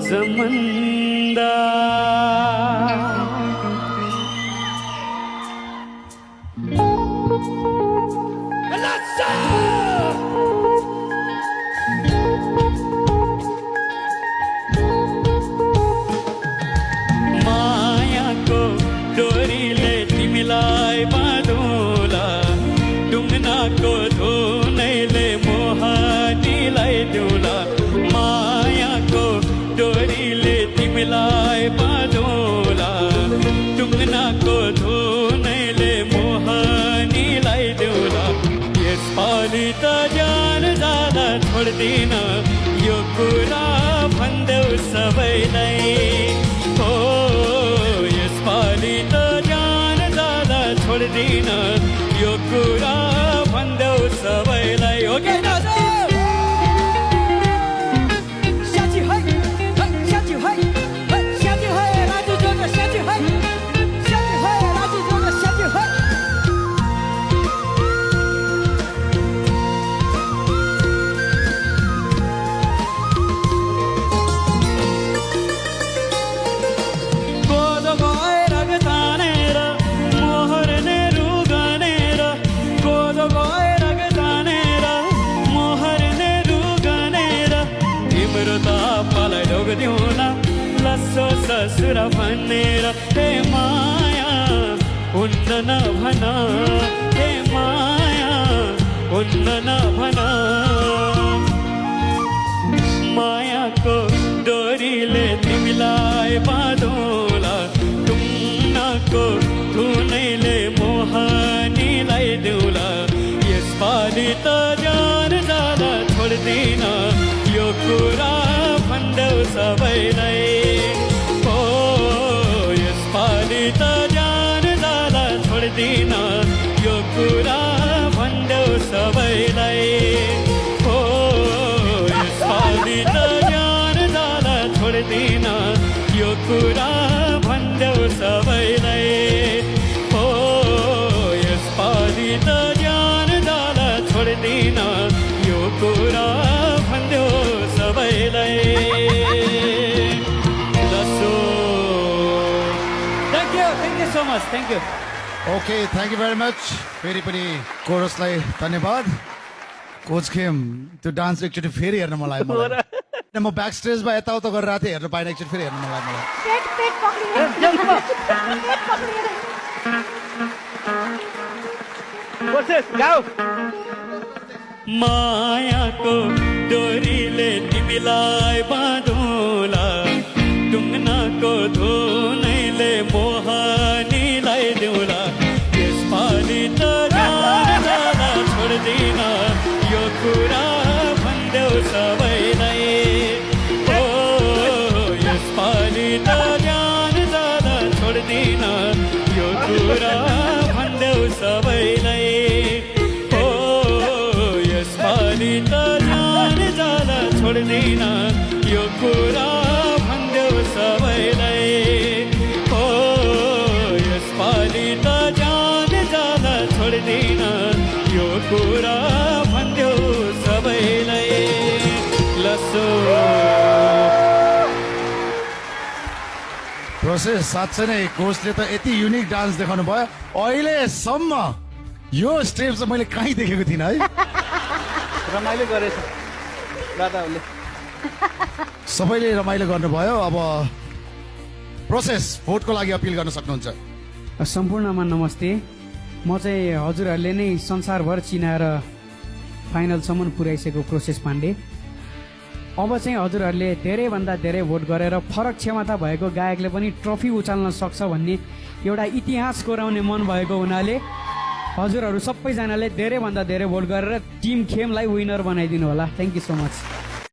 आजमंदा मायाको डोरीले तिमीलाई बाँधौँला डुङ्नाको धुनैले मोहानीलाई देऊला मायाको डोरीले तिमीलाई बाँधौँला डुङ्नाको धुनैले मोहानीलाई देऊला यसपालि त जान जाँदा छोड्दिन यो कुरा भन्देऊ सबैलाई हो यसपालि त जान जाँदा छोड्दिन यो कुरा भन्देऊ सबैलाई हो कि लस्सो ससुर भनेर हे माया हुन्न नभन हे माया हुन्न नभन मायाको डोरीले तिमीलाई बाँधौँला टुङ्नाको धुनैले मोहानीलाई देऊला यसपालि त जान जाँदा छोड्दिन यो कुरा भन्देऊ सबैलाई हो यसपालि त जान जाँदा छोड्दिन यो कुरा भन्देऊ सबैलाई हो यसपालि त जान जाँदा छोड्दिन यो कुरा भन्देऊ सबैलाई हो यसपालि त जान जाँदा छोड्दिन यो कुरा भन्देऊ सबैलाई Thank you so much. Thank you. Okay, thank you very much. फेरि पनि कोरसलाई धन्यवाद. कोच खेम त्यो डान्स एकचोटि फेरि हेर्न मलाई म ब्याक स्टेजमा यताउता गरेर राति हेर्न पाइन एकचोटि फेरि हेर्न मलाई मायाको डोरीले तिमीलाई बाँधौँला डुङ्नाको धुनैले मोहानीलाई देऊला यसपालि त जान जाँदा छोड्दिन यो कुरा भन्देऊ सबैलाई हो यसपालि त जान जाँदा छोड्दिन यो कुरा भन्देऊ सबैलाई हो यसपालि त जान जाँदा छोड्दिन यो कुरा भन्देऊ सबैलाई हो यसपालि त जान जाँदा छोड्दिन यो कुरा भन्देऊ सबैलाई लसो प्रोसेस साँच्चै नै कोचले त यति युनिक डान्स देखाउनु भयो अहिलेसम्म यो स्टेप चाहिँ मैले कहीँ देखेको थिइनँ है रमाइलो गरेछ दादाहरूले सबैले रमाइलो गर्नुभयो अब प्रोसेस भोटको लागि अपिल गर्न सक्नुहुन्छ सम्पूर्णमा नमस्ते म चाहिँ हजुरहरूले नै संसारभर चिनाएर फाइनलसम्म पुर्याइसकेको प्रोसेस पाण्डे अब चाहिँ हजुरहरूले धेरैभन्दा धेरै भोट गरेर फरक क्षमता भएको गायकले पनि ट्रफी उचाल्न सक्छ भन्ने एउटा इतिहास कोराउने मन भएको हुनाले हजुरहरू सबैजनाले धेरैभन्दा धेरै भोट गरेर टिम खेमलाई विनर बनाइदिनु होला थ्याङ्क यू सो मच